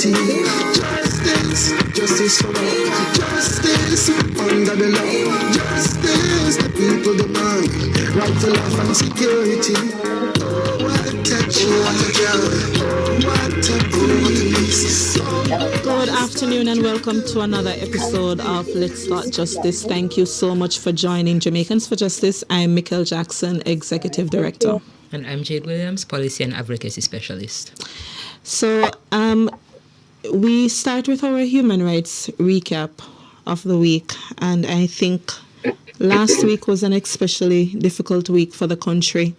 security. Justice, justice for all. Justice under the law. Justice, the people demand. Right to life and security. Oh, what a touch, what a girl. What a piece. Good afternoon and welcome to another episode of Let's Start Justice. Thank you so much for joining Jamaicans for Justice. I'm Michael Jackson, Executive Director. And I'm Jade Williams, Policy and Advocacy Specialist. So we start with our human rights recap of the week. And I think last week was an especially difficult week for the country.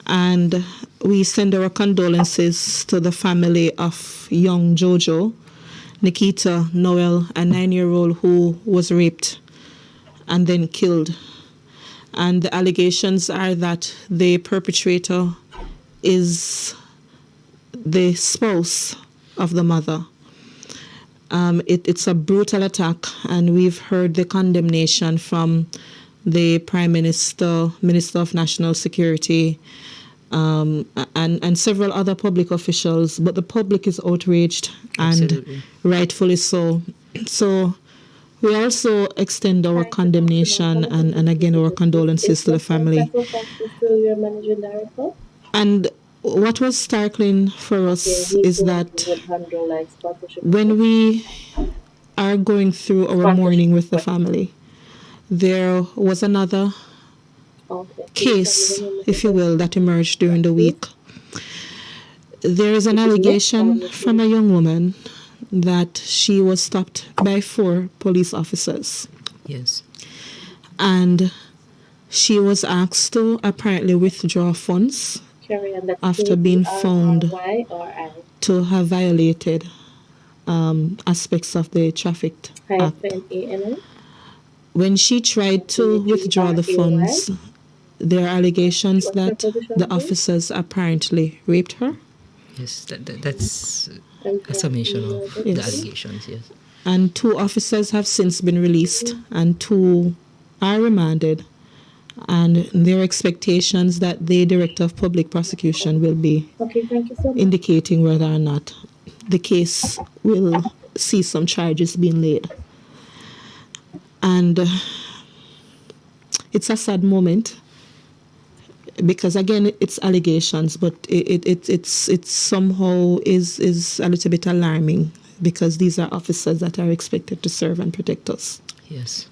And we send our condolences to the family of young Jojo, Nikita Noel, a 9-year-old who was raped and then killed. And the allegations are that the perpetrator is the spouse of the mother. It's a brutal attack, and we've heard the condemnation from the Prime Minister, Minister of National Security, and several other public officials, but the public is outraged. Absolutely. And rightfully so. So we also extend our condemnation and again our condolences to the family. And what was startling for us is that when we are going through our mourning with the family, there was another case, if you will, that emerged during the week. There is an allegation from a young woman that she was stopped by 4 police officers. Yes. And she was asked to apparently withdraw funds after being found to have violated aspects of the Traffic Act. When she tried to withdraw the funds, there are allegations that the officers apparently raped her. Yes, that's a summation of the allegations, yes. And 2 officers have since been released and 2 are remanded. And there are expectations that the Director of Public Prosecution will be indicating whether or not the case will see some charges being laid. And it's a sad moment because, again, it's allegations, but it's somehow is a little bit alarming because these are officers that are expected to serve and protect us. Yes.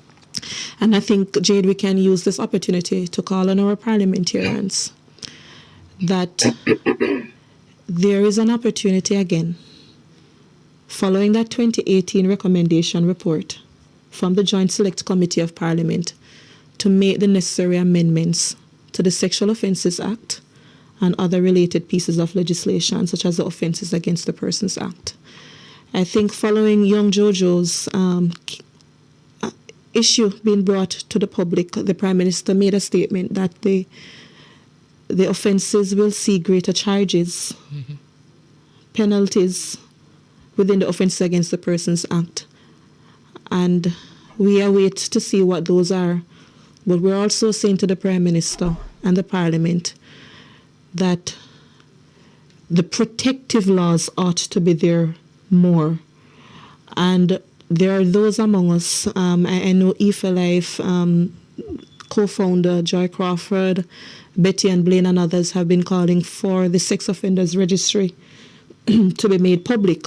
And I think, Jade, we can use this opportunity to call on our parliamentarians that there is an opportunity again, following that 2018 recommendation report from the Joint Select Committee of Parliament, to make the necessary amendments to the Sexual Offences Act and other related pieces of legislation, such as the Offences Against the Persons Act. I think following young Jojo's issue being brought to the public, the Prime Minister made a statement that the offences will see greater charges, penalties within the Offences Against the Persons Act. And we await to see what those are. But we're also saying to the Prime Minister and the Parliament that the protective laws ought to be there more. And there are those among us, I know IFA Life co-founder Joy Crawford, Betty and Blaine and others have been calling for the sex offenders registry to be made public.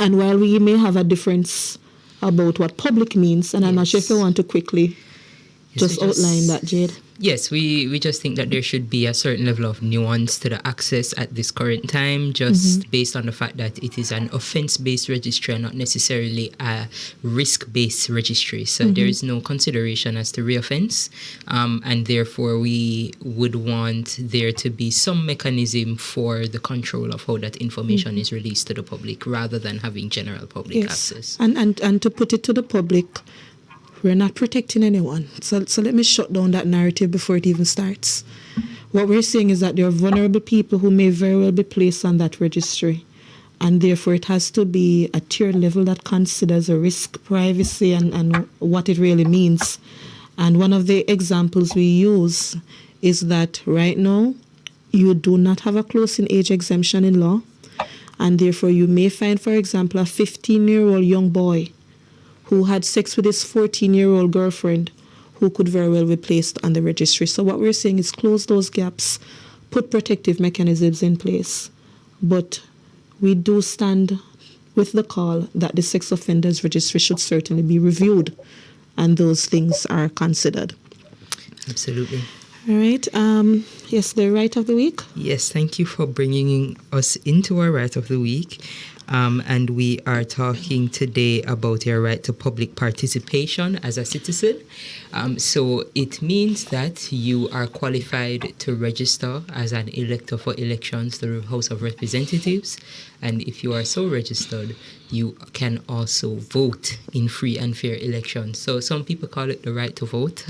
And while we may have a difference about what public means, and I'm not sure if you want to quickly just outline that, Jade. Yes, we just think that there should be a certain level of nuance to the access at this current time, just based on the fact that it is an offense-based registry and not necessarily a risk-based registry. So there is no consideration as to reoffense, and therefore we would want there to be some mechanism for the control of how that information is released to the public, rather than having general public access. And to put it to the public, we're not protecting anyone. So let me shut down that narrative before it even starts. What we're saying is that there are vulnerable people who may very well be placed on that registry. And therefore it has to be a tier level that considers a risk, privacy, and what it really means. And one of the examples we use is that right now you do not have a closing age exemption in law. And therefore, you may find, for example, a 15-year-old young boy who had sex with his 14-year-old girlfriend who could very well be placed on the registry. So what we're saying is close those gaps, put protective mechanisms in place. But we do stand with the call that the sex offenders registry should certainly be reviewed, and those things are considered. Absolutely. All right. Yes, the right of the week. Yes, thank you for bringing us into our right of the week. And we are talking today about your right to public participation as a citizen. So it means that you are qualified to register as an elector for elections to the House of Representatives. And if you are so registered, you can also vote in free and fair elections. So some people call it the right to vote,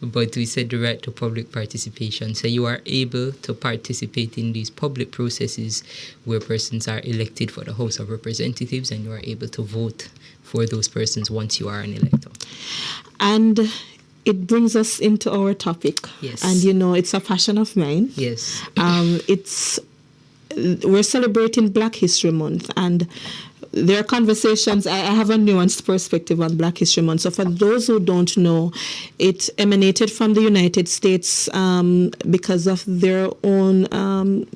but we said the right to public participation. So you are able to participate in these public processes where persons are elected for the House of Representatives, and you are able to vote for those persons once you are an elector. And it brings us into our topic. Yes. And you know, it's a passion of mine. Yes. We're celebrating Black History Month, and there are conversations. I have a nuanced perspective on Black History Month. So for those who don't know, it emanated from the United States because of their own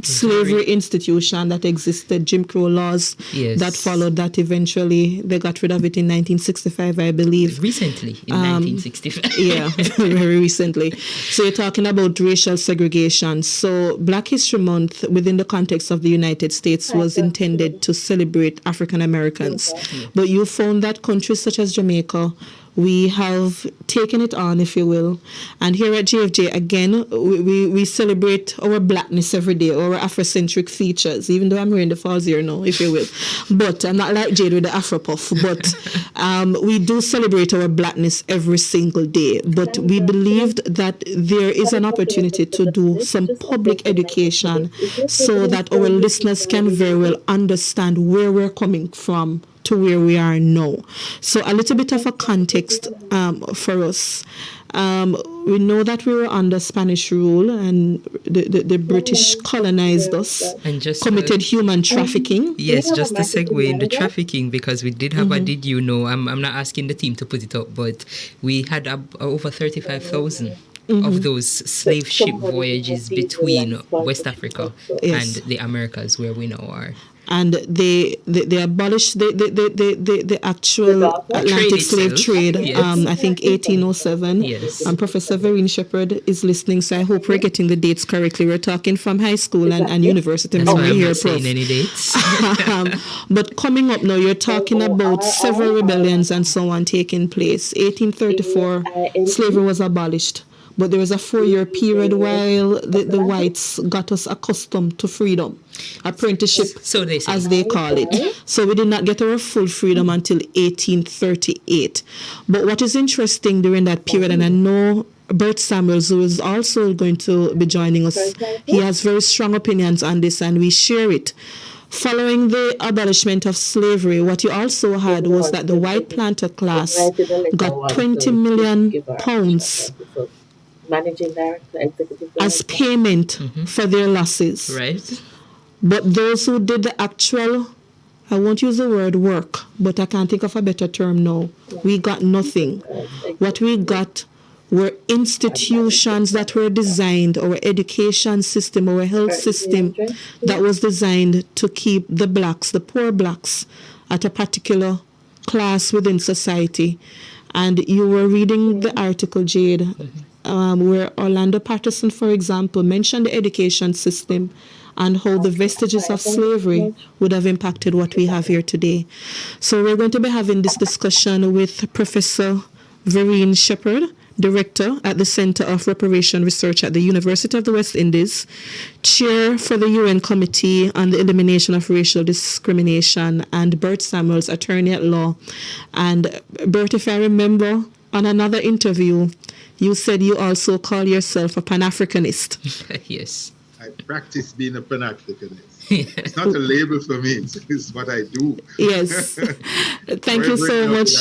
slavery institution that existed, Jim Crow laws that followed that. Eventually they got rid of it in 1965, I believe. Recently, in 1965. Yeah, very recently. So you're talking about racial segregation. So Black History Month within the context of the United States was intended to celebrate African Americans. But you found that countries such as Jamaica, we have taken it on, if you will. And here at JFJ, again, we celebrate our Blackness every day, our Afrocentric features, even though I'm wearing the falls here now, if you will. But I'm not like Jade with the Afro puff. But we do celebrate our Blackness every single day. But we believed that there is an opportunity to do some public education so that our listeners can very well understand where we're coming from to where we are now. So a little bit of a context for us. We know that we were under Spanish rule, and the British colonized us and just committed human trafficking. Yes, just a segue in the trafficking, because we did have a did you know, I'm not asking the team to put it up, but we had over 35,000 of those slave ship voyages between West Africa and the Americas, where we now are. And they abolished the actual Atlantic slave trade, I think 1807. Yes. And Professor Vereen Shepherd is listening, so I hope we're getting the dates correctly. We're talking from high school and university. That's why I'm not saying any dates. But coming up now, you're talking about several rebellions and so on taking place. 1834, slavery was abolished. But there was a 4-year period while the whites got us accustomed to freedom, apprenticeship, so they say, as they call it. So we did not get our full freedom until 1838. But what is interesting during that period, and I know Bert Samuels, who is also going to be joining us, he has very strong opinions on this, and we share it. Following the abolishment of slavery, what you also had was that the white planter class got 20 million pounds as payment for their losses. Right. But those who did the actual, I won't use the word work, but I can't think of a better term now, we got nothing. What we got were institutions that were designed, our education system, our health system, that was designed to keep the blacks, the poor blacks, at a particular class within society. And you were reading the article, Jade, where Orlando Patterson, for example, mentioned the education system and how the vestiges of slavery would have impacted what we have here today. So we're going to be having this discussion with Professor Vereen Shepherd, Director at the Center of Reparation Research at the University of the West Indies, Chair for the UN Committee on the Elimination of Racial Discrimination, and Bert Samuels, Attorney at Law. And Bert, if I remember, on another interview, you said you also call yourself a Pan-Africanist. Yes. I practice being a Pan-Africanist. It's not a label for me, it's what I do. Yes. Thank you so much.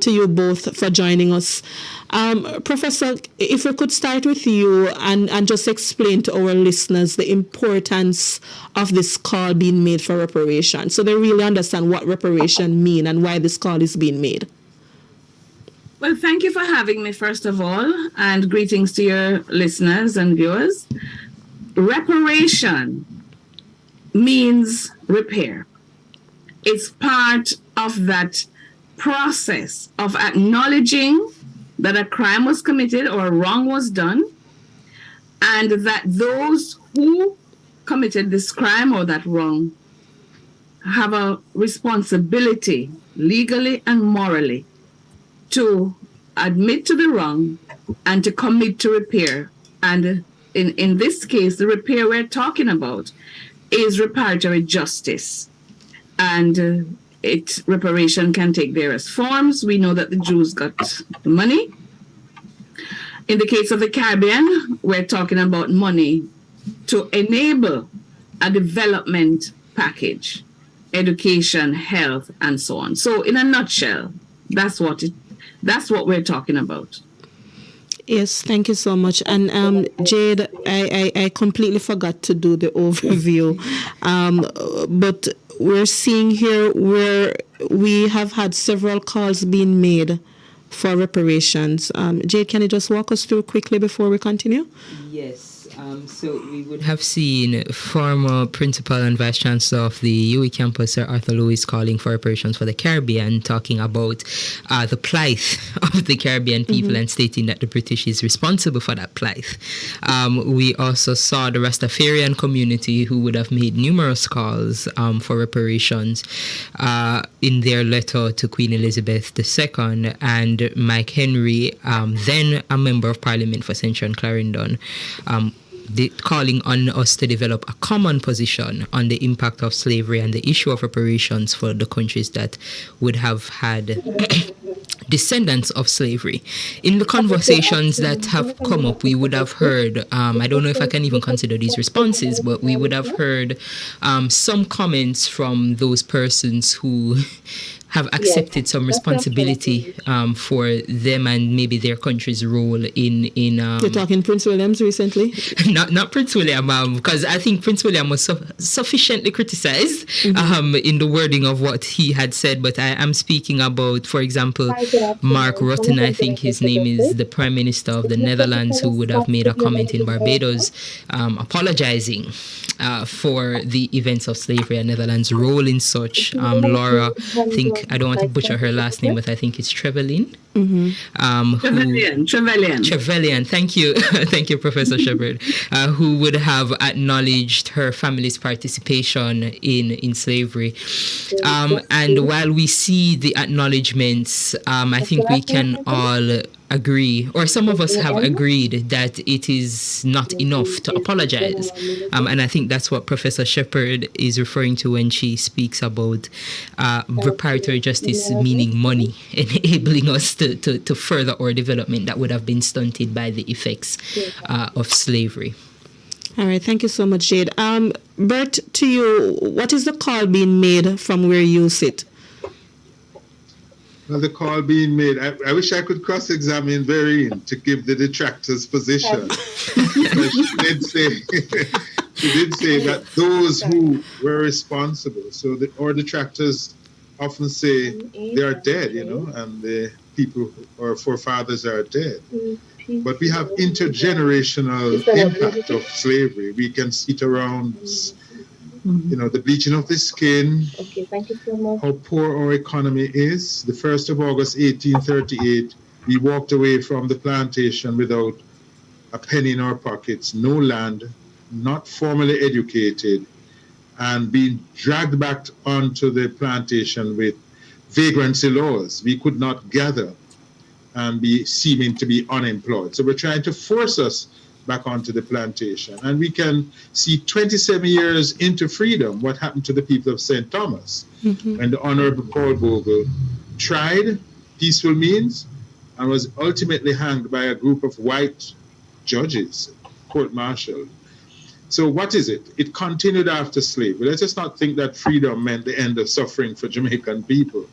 to you both for joining us. Professor, if we could start with you and just explain to our listeners the importance of this call being made for reparation, so they really understand what reparation mean and why this call is being made. Well, thank you for having me, first of all, and greetings to your listeners and viewers. Reparation means repair. It's part of that process of acknowledging that a crime was committed or a wrong was done, and that those who committed this crime or that wrong have a responsibility, legally and morally, to admit to the wrong and to commit to repair. And in this case, the repair we're talking about is reparatory justice. And reparation can take various forms. We know that the Jews got the money. In the case of the Caribbean, we're talking about money to enable a development package, education, health, and so on. So in a nutshell, that's what we're talking about. Yes, thank you so much. And Jade, I completely forgot to do the overview. But we're seeing here where we have had several calls being made for reparations. Jade, can you just walk us through quickly before we continue? Yes. So we would have seen former principal and vice chancellor of the UE campus, Sir Arthur Lewis, calling for reparations for the Caribbean, talking about the plight of the Caribbean people and stating that the British is responsible for that plight. We also saw the Rastafarian community, who would have made numerous calls for reparations in their letter to Queen Elizabeth II, and Mike Henry, then a member of Parliament for Central and Clarendon, calling on us to develop a common position on the impact of slavery and the issue of reparations for the countries that would have had descendants of slavery. In the conversations that have come up, we would have heard, I don't know if I can even consider these responses, but we would have heard some comments from those persons who have accepted some responsibility for them and maybe their country's role in You're talking Prince William's recently? Not Prince William, because I think Prince William was sufficiently criticized in the wording of what he had said, but I am speaking about, for example, Mark Rutte, I think his name is, the Prime Minister of the Netherlands, who would have made a comment in Barbados apologizing for the events of slavery and Netherlands' role in such. Laura, I don't want to butcher her last name, but I think it's Trevelyan. Trevelyan, thank you. Thank you, Professor Shepard, who would have acknowledged her family's participation in slavery. And while we see the acknowledgements, I think we can all agree, or some of us have agreed, that it is not enough to apologize. And I think that's what Professor Shepard is referring to when she speaks about reparatory justice meaning money, enabling us to further our development that would have been stunted by the effects of slavery. All right, thank you so much, Jade. Bert, to you, what is the call being made from where you sit? Well, the call being made, I wish I could cross-examine Vereen to give the detractors' position. She did say that those who were responsible, so our detractors often say they are dead, and the people, our forefathers, are dead. But we have intergenerational impact of slavery. We can see it around the bleaching of the skin, thank you so much. how poor our economy is. The 1st of August, 1838, we walked away from the plantation without a penny in our pockets, no land, not formally educated, and being dragged back onto the plantation with vagrancy laws. We could not gather and be seeming to be unemployed. So we're trying to force us back onto the plantation. And we can see 27 years into freedom, what happened to the people of St. Thomas when the Honorable Paul Bogle tried peaceful means and was ultimately hanged by a group of white judges, court-martialed. So what is it? It continued after slavery. Let's just not think that freedom meant the end of suffering for Jamaican people.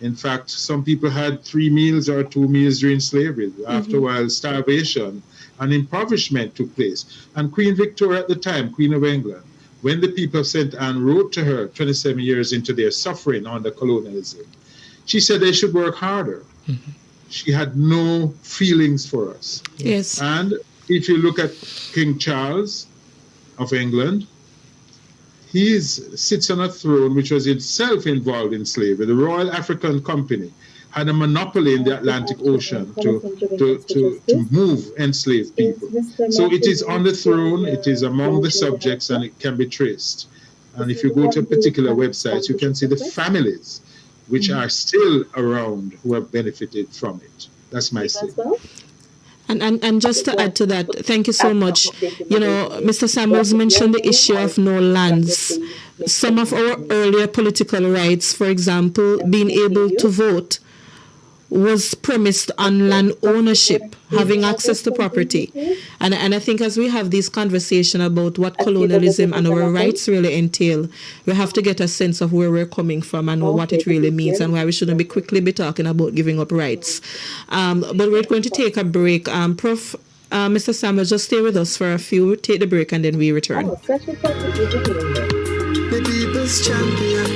In fact, some people had 3 meals or 2 meals during slavery. After a while, starvation and impoverishment took place. And Queen Victoria at the time, Queen of England, when the people of St. Anne wrote to her 27 years into their suffering under colonialism, she said they should work harder. She had no feelings for us. Yes. And if you look at King Charles of England, he sits on a throne which was itself involved in slavery. The Royal African Company had a monopoly in the Atlantic Ocean to move enslaved people. So it is on the throne, it is among the subjects, and it can be traced. And if you go to a particular website, you can see the families which are still around who have benefited from it. That's my statement. And just to add to that, thank you so much. You know, Mr. Samuels mentioned the issue of no lands. Some of our earlier political rights, for example, being able to vote, was premised on land ownership, having access to property. And I think as we have this conversation about what colonialism and our rights really entail, we have to get a sense of where we're coming from and what it really means, and why we shouldn't be talking about giving up rights. But we're going to take a break. Mr. Samuel, just stay with us for a few, take the break, and then we return. The people's champion.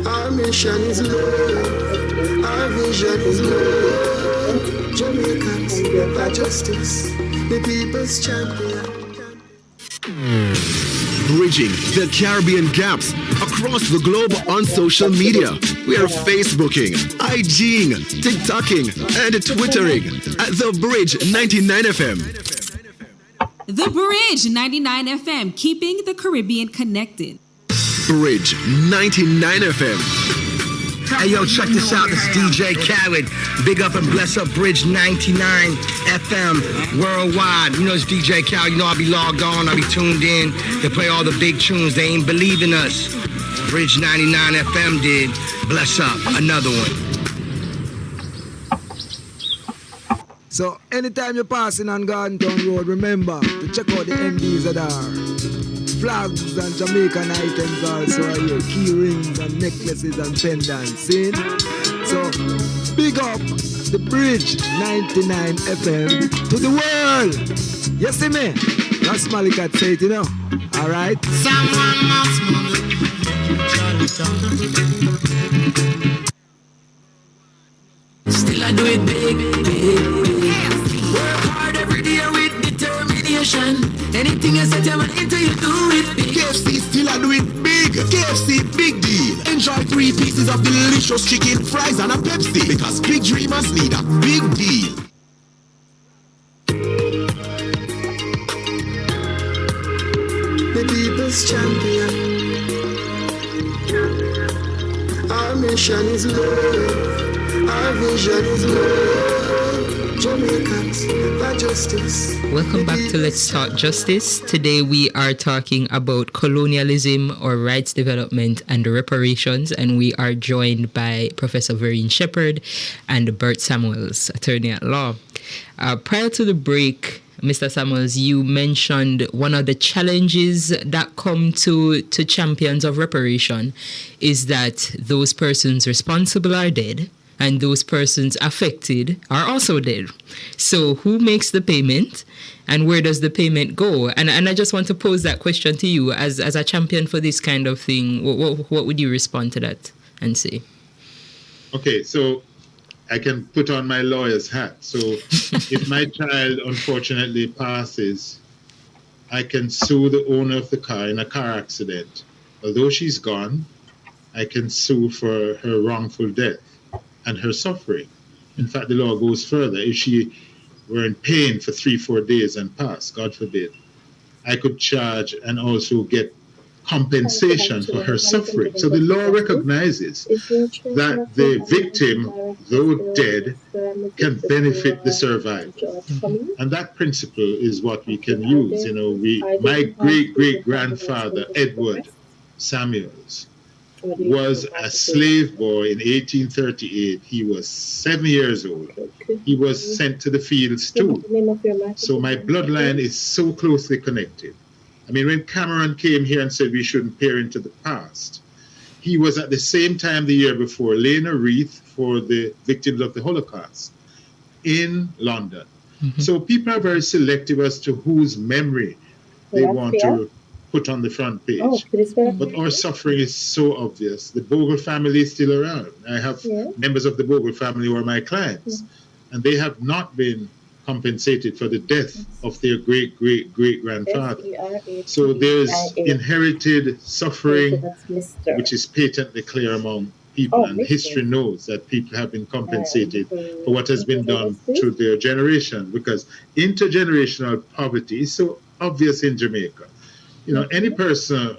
Our mission is love, our vision is love. Jamaicans, for justice, the people's champion. Bridging the Caribbean gaps across the globe on social media. We are Facebooking, IGing, TikToking, and Twittering at The Bridge 99 FM. The Bridge 99 FM, keeping the Caribbean connected. Bridge 99 FM. Hey yo, check this out. This is DJ Khaled. Big up and bless up Bridge 99 FM worldwide. You know it's DJ Khaled. You know I'll be logged on. I'll be tuned in to play all the big tunes. They ain't believing us. Bridge 99 FM did. Bless up. Another one. So anytime you're passing on Garden Town Road, remember to check out the MDs that are. Flags and Jamaican items also are here. Key rings and necklaces and pendants. See? So, big up the Bridge 99 FM to the world. You see me? That's Malikat say it, you know. Alright? Someone must move. Still I do it big, big, big. Work hard every day with determination. Anything you set your mind into, you do it big. KFC still I do it big. KFC big deal. Enjoy 3 pieces of delicious chicken, fries, and a Pepsi. Because big dreamers need a big deal. The people's champion. Our mission is love, our vision is love. Jamaicans, for justice. Welcome back to Let's Talk Justice. Today we are talking about colonialism or rights development and reparations, and we are joined by Professor Vereen Shepherd and Bert Samuels, attorney at law. Prior to the break, Mr. Samuels, you mentioned one of the challenges that come to champions of reparation is that those persons responsible are dead, and those persons affected are also dead. So who makes the payment and where does the payment go? And I just want to pose that question to you as a champion for this kind of thing. What would you respond to that and say? Okay, so I can put on my lawyer's hat. So if my child unfortunately passes, I can sue the owner of the car in a car accident. Although she's gone, I can sue for her wrongful death and her suffering. In fact, the law goes further. If she were in pain for 3-4 days and passed, God forbid, I could charge and also get compensation for her suffering. So the law recognizes that the victim, though dead, can benefit the survivor. And that principle is what we can use. You know, my great-great-grandfather, Edward Samuels, was a slave boy in 1838. He was 7 years old. He was sent to the fields too. So my bloodline is so closely connected. I mean, when Cameron came here and said we shouldn't peer into the past, he was at the same time the year before laying a wreath for the victims of the Holocaust in London. So people are very selective as to whose memory they want to put on the front page. But our suffering is so obvious. The Bogle family is still around. I have members of the Bogle family who are my clients, and they have not been compensated for the death of their great-great-great-grandfather. So there's inherited suffering, which is patently clear among people, and history knows that people have been compensated for what has been done through their generation, because intergenerational poverty is so obvious in Jamaica. You know, any person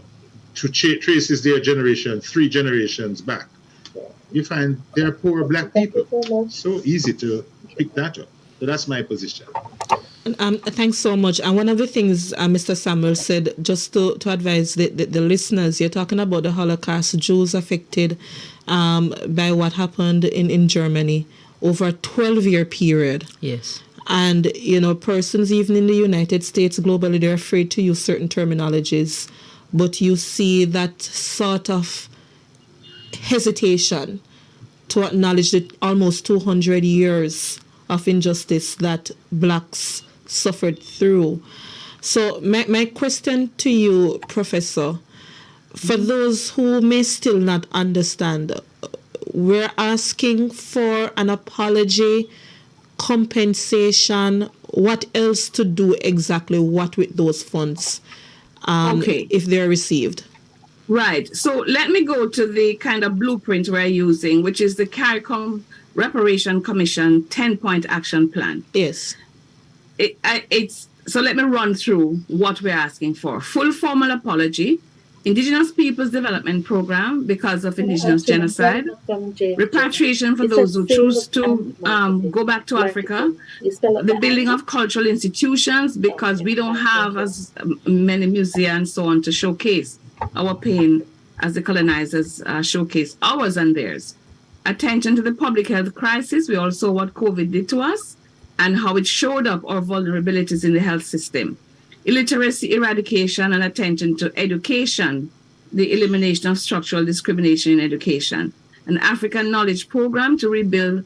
who traces their generation 3 generations back, you find they're poor black people. So easy to pick that up. So that's my position. Thanks so much. And one of the things Mr. Samuel said, just to advise the listeners, you're talking about the Holocaust, Jews affected by what happened in Germany over a 12-year period. Yes. And, you know, persons even in the United States globally, they're afraid to use certain terminologies. But you see that sort of hesitation to acknowledge the almost 200 years of injustice that blacks suffered through. So my question to you, Professor, for those who may still not understand, we're asking for an apology, compensation, what else to do exactly, what with those funds, if they're received. Right. So let me go to the kind of blueprint we're using, which is the CARICOM Reparation Commission 10-point action plan. Yes. So let me run through what we're asking for. Full formal apology, Indigenous Peoples Development Program because of Indigenous genocide, repatriation for those who choose to go back to Africa, the building of cultural institutions because we don't have as many museums and so on to showcase our pain as the colonizers showcase ours and theirs. Attention to the public health crisis. We all saw what COVID did to us and how it showed up our vulnerabilities in the health system. Illiteracy eradication and attention to education, the elimination of structural discrimination in education. An African Knowledge Program to rebuild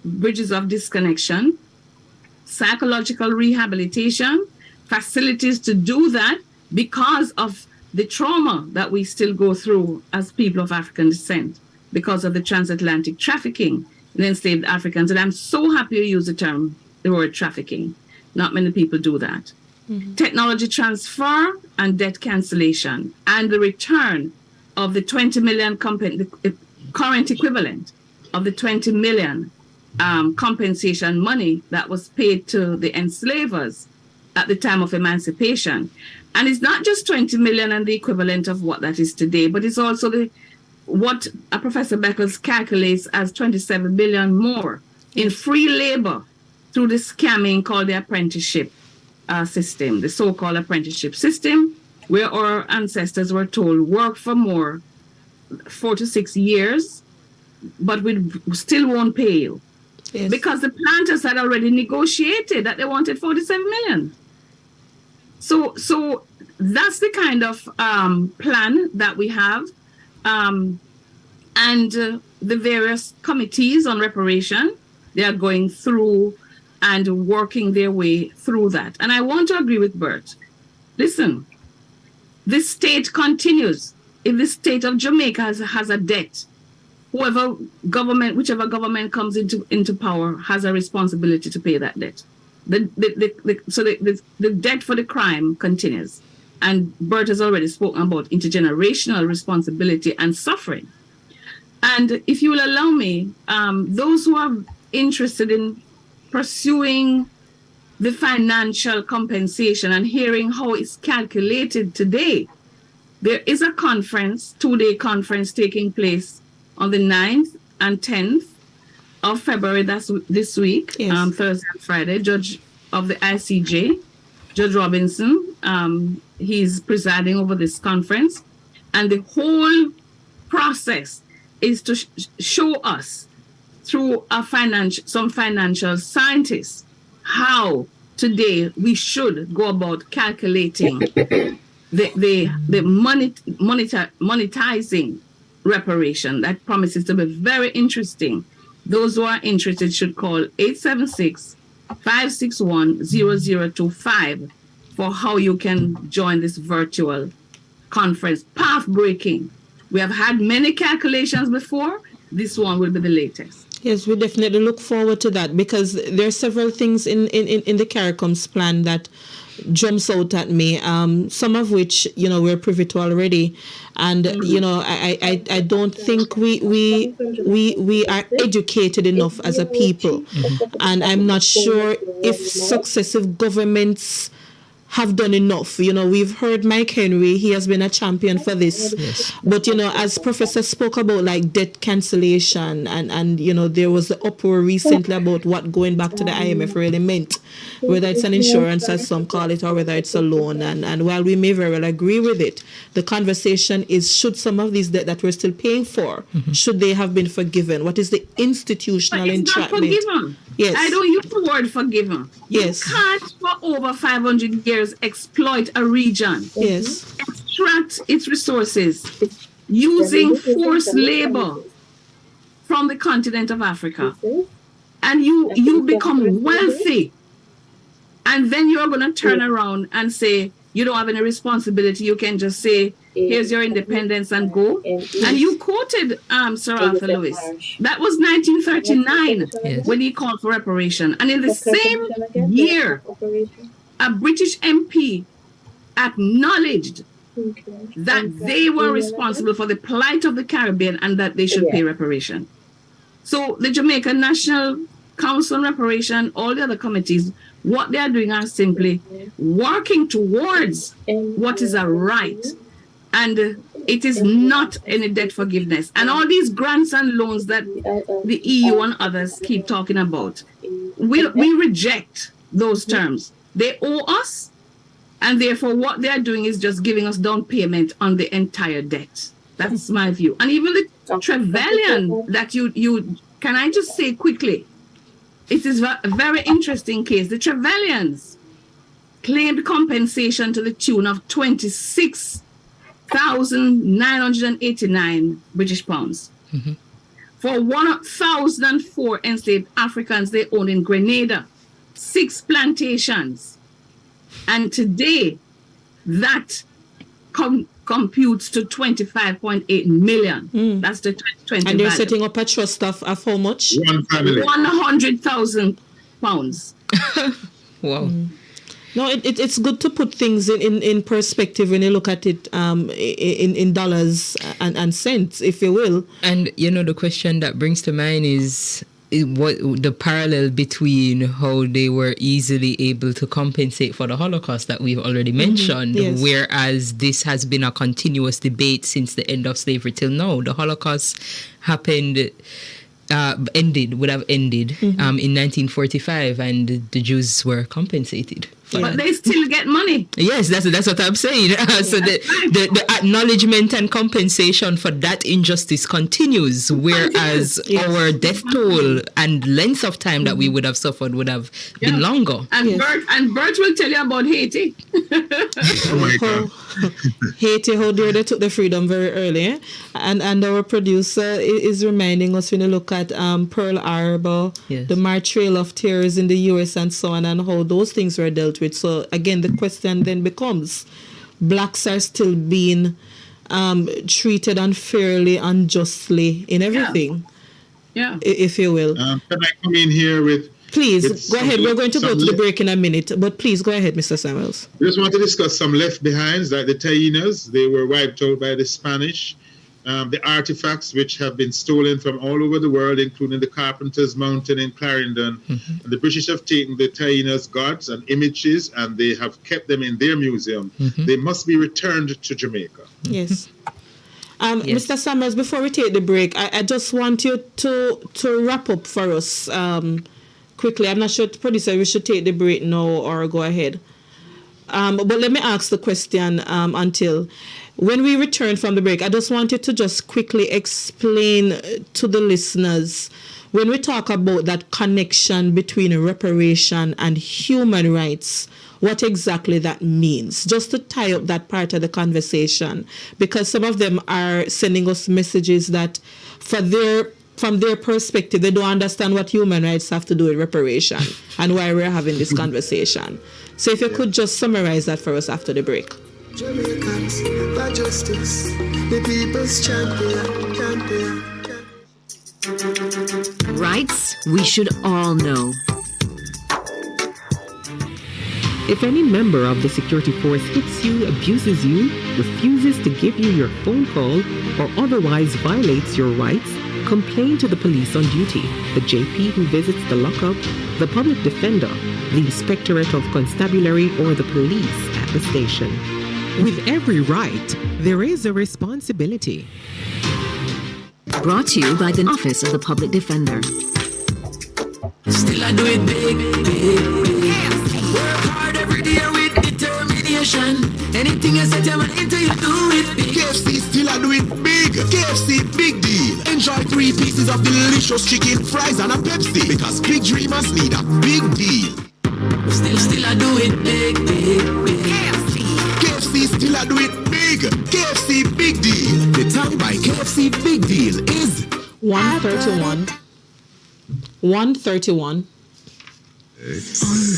bridges of disconnection, psychological rehabilitation, facilities to do that because of the trauma that we still go through as people of African descent because of the transatlantic trafficking in enslaved Africans. And I'm so happy you use the word trafficking. Not many people do that. Technology transfer and debt cancellation, and the return of the 20 million the current equivalent of the 20 million compensation money that was paid to the enslavers at the time of emancipation. And it's not just 20 million and the equivalent of what that is today, but it's also what Professor Beckles calculates as 27 billion more in free labor through the scamming called the apprenticeship system, the so-called apprenticeship system, where our ancestors were told work for more, 4 to 6 years, but we still won't pay you. Yes. Because the planters had already negotiated that they wanted 47 million. So that's the kind of plan that we have. And the various committees on reparation, they are going through and working their way through that. And I want to agree with Bert. Listen, this state continues. If the state of Jamaica has a debt, whichever government comes into power has a responsibility to pay that debt. The debt for the crime continues. And Bert has already spoken about intergenerational responsibility and suffering. And if you will allow me, those who are interested in pursuing the financial compensation and hearing how it's calculated today, there is a conference, 2-day conference taking place on the 9th and 10th of February, that's this week, yes. Thursday and Friday. Judge of the ICJ, Judge Robinson, he's presiding over this conference. And the whole process is to show us through some financial scientists how today we should go about calculating the monetizing reparation. That promises to be very interesting. Those who are interested should call 876-561-0025 for how you can join this virtual conference. Path breaking. We have had many calculations before. This one will be the latest. Yes, we definitely look forward to that, because there are several things in the CARICOM's plan that jumps out at me, some of which, we're privy to already. And, I don't think we are educated enough as a people. And I'm not sure if successive governments have done enough. We've heard Mike Henry, he has been a champion for this. Yes. But, as Professor spoke about like debt cancellation and there was the uproar recently about what going back to the IMF really meant, whether it's an insurance as some call it or whether it's a loan. And while we may very well agree with it, the conversation is, should some of these debt that we're still paying for, should they have been forgiven? What is the institutional entrapment? Not forgiven. Yes. I don't use the word forgiven. Yes. You can't for over 500 years exploit a region. Yes. Extract its resources using forced labor from the continent of Africa. And you become wealthy. And then you're going to turn around and say, you don't have any responsibility. You can just say, here's your independence and go. And you quoted Sir Arthur Lewis. That was 1939 when he called for reparation. And in the same year, a British MP acknowledged that they were responsible for the plight of the Caribbean and that they should pay reparation. So the Jamaican National Council on Reparation, all the other committees, what they are doing are simply working towards what is a right. And it is not any debt forgiveness. And all these grants and loans that the EU and others keep talking about, we reject those terms. They owe us, and therefore what they are doing is just giving us down payment on the entire debt. That's my view. And even the Trevelyan that you can I just say quickly, it is a very interesting case. The Trevelyans claimed compensation to the tune of 26,989 British pounds for 1,004 enslaved Africans they owned in Grenada, 6 plantations. And today, that computes to 25.8 million. That's the 2020 And they're value. setting up a trust of how much? One family. 100,000 pounds. Wow. No, it's good to put things in perspective when you look at it in dollars and cents, if you will. And, the question that brings to mind is what the parallel between how they were easily able to compensate for the Holocaust that we've already mentioned, whereas this has been a continuous debate since the end of slavery till now. The Holocaust would have ended in 1945, and the Jews were compensated. But they still get money. Yes, that's what I'm saying. So the acknowledgement and compensation for that injustice continues, whereas our death toll and length of time that we would have suffered would have been longer. And Bert will tell you about Haiti. Oh my God. Haiti, how dare they took the freedom very early. And our producer is reminding us when you look at Pearl Harbor, the March Trail of Tears in the US and so on, and how those things were dealt with. So again, the question then becomes, blacks are still being treated unfairly, unjustly in everything. If you will. Can I come in here with... Please, go ahead. We're going to go to the break in a minute, but please go ahead, Mr. Samuels. We just want to discuss some left behinds, like the Tainos. They were wiped out by the Spanish. The artifacts which have been stolen from all over the world, including the Carpenter's Mountain in Clarendon. And the British have taken the Tainos' gods and images, and they have kept them in their museum. They must be returned to Jamaica. Yes. Mr. Samuels, before we take the break, I just want you to wrap up for us quickly. I'm not sure, producer, we should take the break now or go ahead. But let me ask the question until... When we return from the break, I just wanted to just quickly explain to the listeners, when we talk about that connection between reparation and human rights, what exactly that means, just to tie up that part of the conversation, because some of them are sending us messages that from their perspective, they don't understand what human rights have to do with reparation and why we're having this conversation. So if you could just summarize that for us after the break. Jamaicans, for justice, the people's champion. Rights we should all know. If any member of the security force hits you, abuses you, refuses to give you your phone call, or otherwise violates your rights, complain to the police on duty, the JP who visits the lockup, the public defender, the inspectorate of constabulary, or the police at the station. With every right, there is a responsibility. Brought to you by the Office of the Public Defender. Still I do it big. Work hard every day with determination. Anything you set your mind into, you do it big. KFC still I do it big. KFC big deal. Enjoy 3 pieces of delicious chicken, fries, and a Pepsi. Because big dreamers need a big deal. Still I do it big. KFC still I do it big. KFC big deal. The time by KFC big deal is 131. 131. On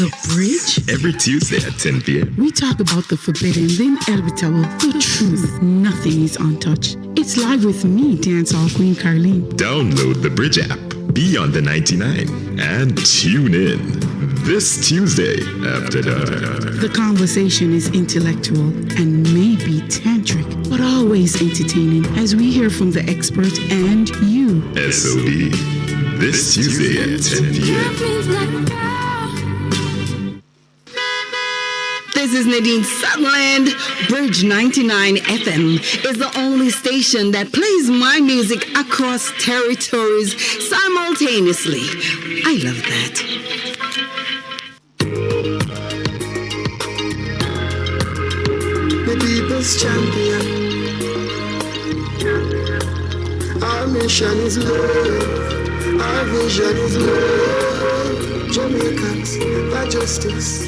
the bridge? Every Tuesday at 10 p.m. We talk about the forbidden, the inevitable, the truth. Nothing is untouched. It's live with me, dancehall queen Carlene. Download the Bridge app, be on the 99, and tune in this Tuesday after dark. The conversation is intellectual and maybe tantric, but always entertaining as we hear from the expert and you. SOD, this Tuesday at 10 p.m. This is Nadine Sutherland. Bridge 99 FM is the only station that plays my music across territories simultaneously. I love that. The people's champion. Our mission is love. Our vision is love. Jamaicans, for justice.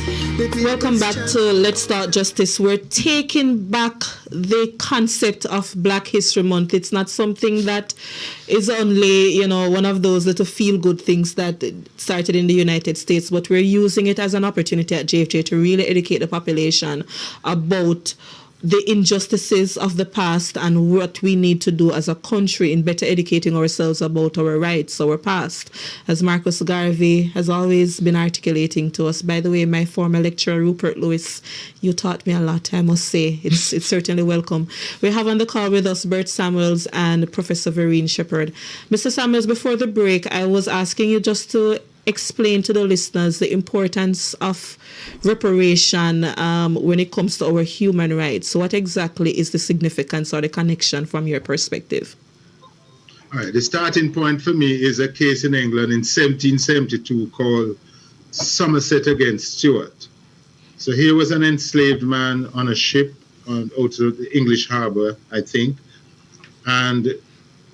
Welcome back to Let's Start Justice. We're taking back the concept of Black History Month. It's not something that is only, one of those little feel-good things that started in the United States, but we're using it as an opportunity at JFJ to really educate the population about the injustices of the past and what we need to do as a country in better educating ourselves about our rights, our past. As Marcus Garvey has always been articulating to us. By the way, my former lecturer, Rupert Lewis, you taught me a lot, I must say. It's certainly welcome. We have on the call with us Bert Samuels and Professor Vereen Shepherd. Mr. Samuels, before the break, I was asking you just to explain to the listeners the importance of reparation when it comes to our human rights. So what exactly is the significance or the connection from your perspective? All right, the starting point for me is a case in England in 1772 called Somerset against Stuart. So here was an enslaved man on a ship out of the English harbour, I think, and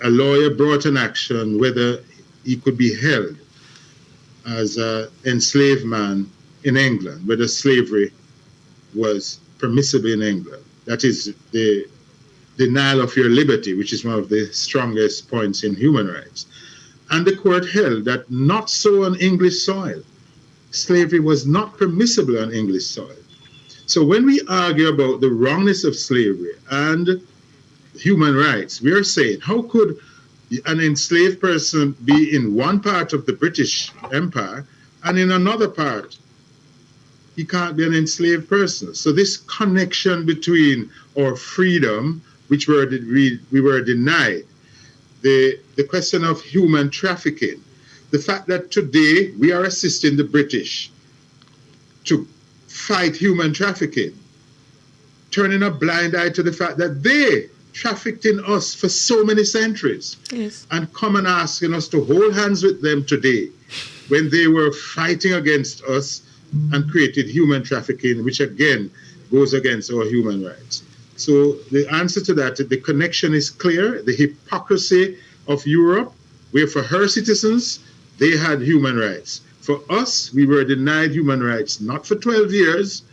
a lawyer brought an action whether he could be held as an enslaved man in England, whether slavery was permissible in England. That is the denial of your liberty, which is one of the strongest points in human rights. And the court held that not so on English soil. Slavery was not permissible on English soil. So when we argue about the wrongness of slavery and human rights, we are saying, how could an enslaved person be in one part of the British Empire and in another part he can't be an enslaved person? So this connection between our freedom, which we were denied, the question of human trafficking, the fact that today we are assisting the British to fight human trafficking, turning a blind eye to the fact that they trafficked in us for so many centuries, yes, and come and asking us to hold hands with them today when they were fighting against us and created human trafficking, which again goes against our human rights. So the answer to that, the connection is clear. The hypocrisy of Europe, where for her citizens, they had human rights. For us, we were denied human rights, not for 12 years,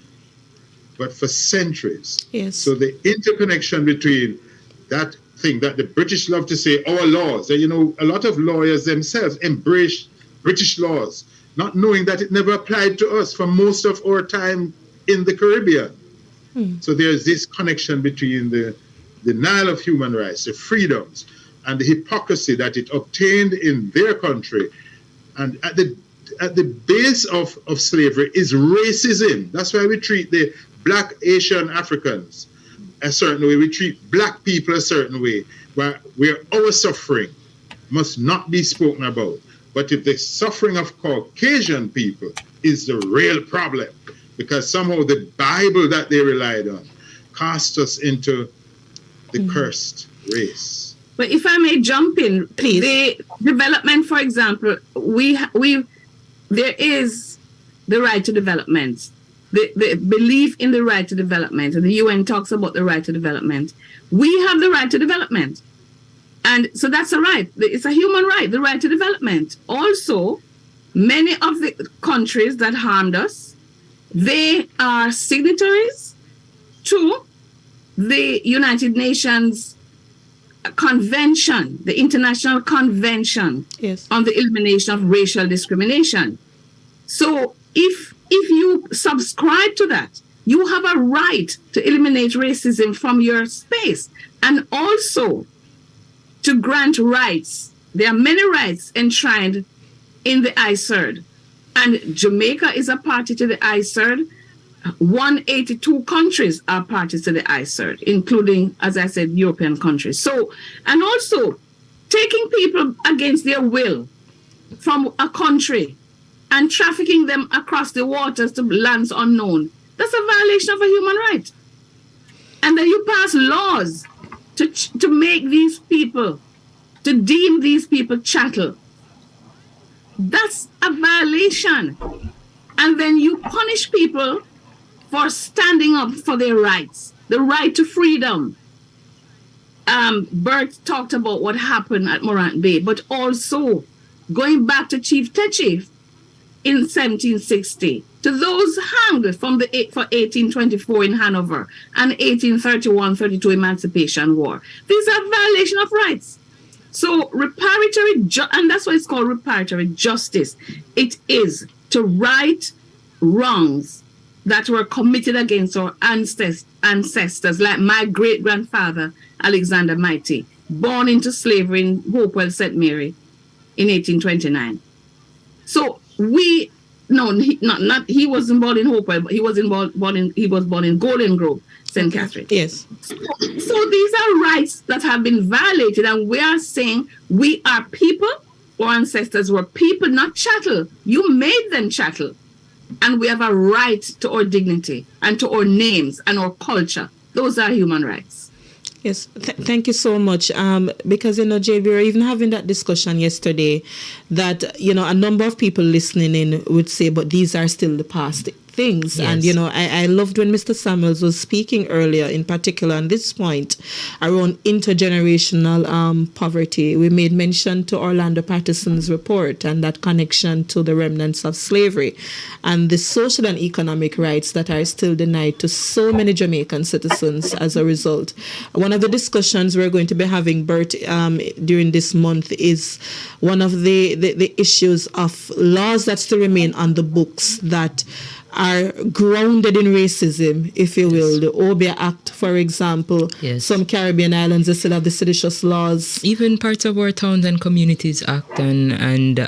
but for centuries. Yes. So the interconnection between that thing that the British love to say, our laws, and, you know, a lot of lawyers themselves embrace British laws, not knowing that it never applied to us for most of our time in the Caribbean. So there's this connection between the denial of human rights, the freedoms, and the hypocrisy that it obtained in their country. And at the base of slavery is racism. That's why we treat the Black Asian Africans a certain way. We treat Black people a certain way, where our suffering must not be spoken about. But if the suffering of Caucasian people is the real problem, because somehow the Bible that they relied on cast us into the cursed race. But if I may jump in, please. The development, for example, there is the right to development, the belief in the right to development, and the UN talks about the right to development. We have the right to development. And so that's a right. It's a human right, the right to development. Also, many of the countries that harmed us, they are signatories to the United Nations Convention, the International Convention on the Elimination of Racial Discrimination. So if you subscribe to that, you have a right to eliminate racism from your space, and also to grant rights. There are many rights enshrined in the ICERD, and Jamaica is a party to the ICERD. 182 countries are parties to the ICERD, including, as I said, European countries. So, and also taking people against their will from a country and trafficking them across the waters to lands unknown, that's a violation of a human right. And then you pass laws to make these people, to deem these people chattel. That's a violation. And then you punish people for standing up for their rights, the right to freedom. Bert talked about what happened at Morant Bay, but also going back to Chief Techief in 1760, to those hanged for 1824 in Hanover and 1831-32 Emancipation War. These are violation of rights. So reparatory, and that's why it's called reparatory justice. It is to right wrongs that were committed against our ancestors, like my great-grandfather, Alexander Mighty, born into slavery in Hopewell, St. Mary in 1829. So he wasn't born in Hopewell, but he was born in Golden Grove, St. Catherine. Yes. So these are rights that have been violated, and we are saying we are people. Our ancestors were people, not chattel. You made them chattel. And we have a right to our dignity and to our names and our culture. Those are human rights. Yes, thank you so much. Because, Jay, we were even having that discussion yesterday that, a number of people listening in would say, but these are still the past things. Yes. And, I loved when Mr. Samuels was speaking earlier, in particular on this point around intergenerational poverty. We made mention to Orlando Patterson's report and that connection to the remnants of slavery and the social and economic rights that are still denied to so many Jamaican citizens as a result. One of the discussions we're going to be having, Bert, during this month is one of the issues of laws that still remain on the books that are grounded in racism, if you will. The Obia Act, for example. Yes. Some Caribbean islands, they still have the seditious laws. Even parts of our Towns and Communities Act and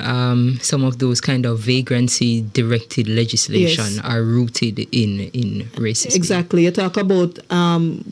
some of those kind of vagrancy-directed legislation are rooted in racism. Exactly. You talk about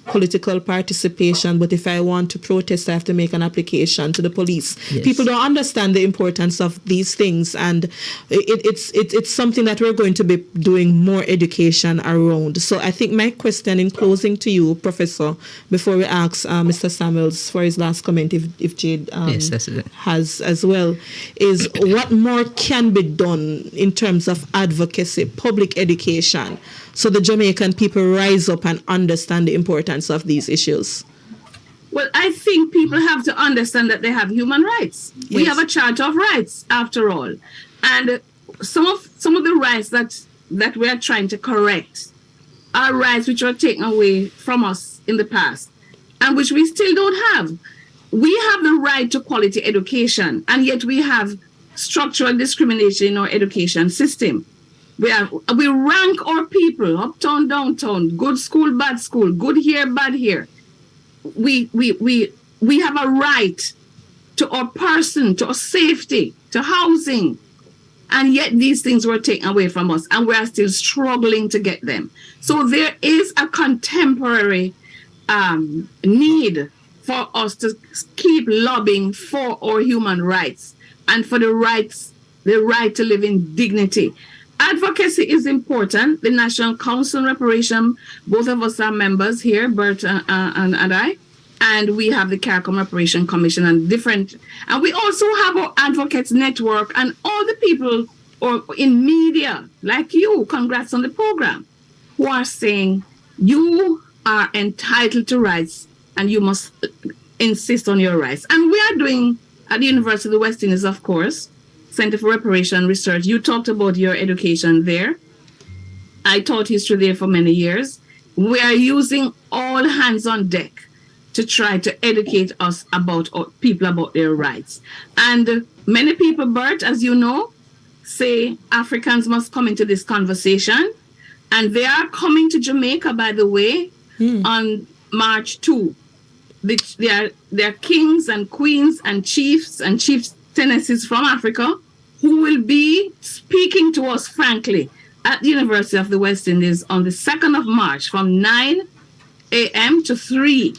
political participation, but if I want to protest, I have to make an application to the police. Yes. People don't understand the importance of these things, and it's something that we're going to be doing more education around. So I think my question in closing to you, Professor, before we ask Mr. Samuels for his last comment, if Jade has as well, is what more can be done in terms of advocacy, public education, so the Jamaican people rise up and understand the importance of these issues? Well, I think people have to understand that they have human rights. Yes. We have a Charter of Rights, after all. And some of the rights that we are trying to correct our rights which were taken away from us in the past and which we still don't have. We have the right to quality education, and yet we have structural discrimination in our education system. We rank our people uptown, downtown, good school, good here, bad here. We have a right to our person, to our safety, to housing, and yet these things were taken away from us, and we are still struggling to get them. So there is a contemporary need for us to keep lobbying for our human rights and for the right to live in dignity. Advocacy is important. The National Council on Reparation, both of us are members here, Bert and I, and we have the CARICOM Reparation Commission and we also have our advocates network and all the people in media like you, congrats on the program, who are saying you are entitled to rights and you must insist on your rights. And we are doing at the University of the West Indies, of course, Center for Reparation Research. You talked about your education there. I taught history there for many years. We are using all hands on deck to try to educate us about people about their rights. And many people, Bert, as you know, say Africans must come into this conversation. And they are coming to Jamaica, by the way, on March 2. They are kings and queens and chiefstainesses from Africa who will be speaking to us frankly at the University of the West Indies on the 2nd of March from 9 a.m. to 3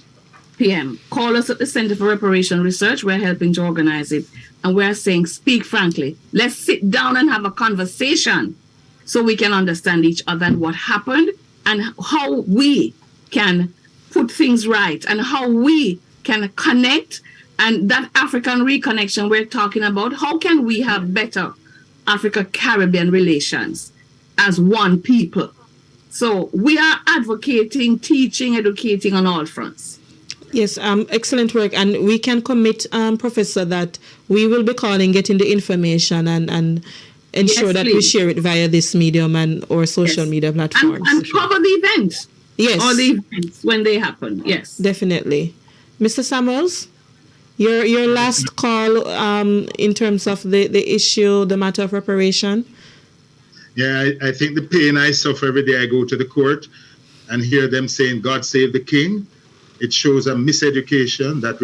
p.m. Call us at the Center for Reparation Research. We're helping to organize it. And we're saying, speak frankly. Let's sit down and have a conversation so we can understand each other and what happened and how we can put things right and how we can connect. And that African reconnection we're talking about, how can we have better Africa-Caribbean relations as one people? So we are advocating, teaching, educating on all fronts. Yes, excellent work. And we can commit, Professor, that we will be calling, getting the information and ensure that we share it via this medium and or social media platforms. And cover the event. Yes. Or the events when they happen. Yes. Definitely. Mr. Samuels, your last call in terms of the issue, the matter of reparation. Yeah, I think the pain I suffer every day I go to the court and hear them saying, God save the king. It shows a miseducation that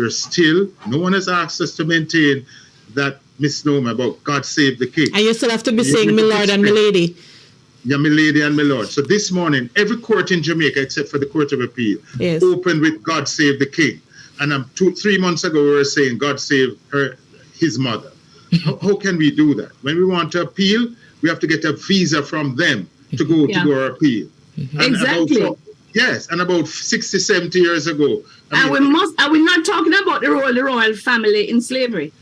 no one has asked us to maintain that misnomer about God save the king. And you still have to be saying, my lord and my lady. Yeah, my lady and my lord. So this morning, every court in Jamaica, except for the Court of Appeal, opened with God save the king. And 3 months ago, we were saying, God save his mother. How can we do that? When we want to appeal, we have to get a visa from them to go to our appeal. Exactly. And about 60, 70 years ago. Are we not talking about the royal family in slavery?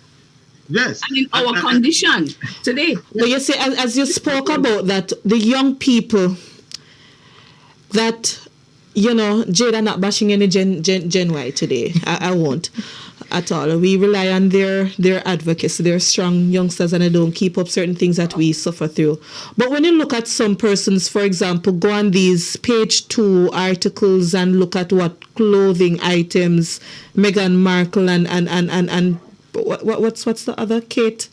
Yes. And in our condition today. But you see, as you spoke about that, the young people that, Jada not bashing any Gen Y today. I won't at all. We rely on their advocacy. They're strong youngsters and they don't keep up certain things that we suffer through. But when you look at some persons, for example, go on these page 2 articles and look at what clothing items Meghan Markle and what's the other Kate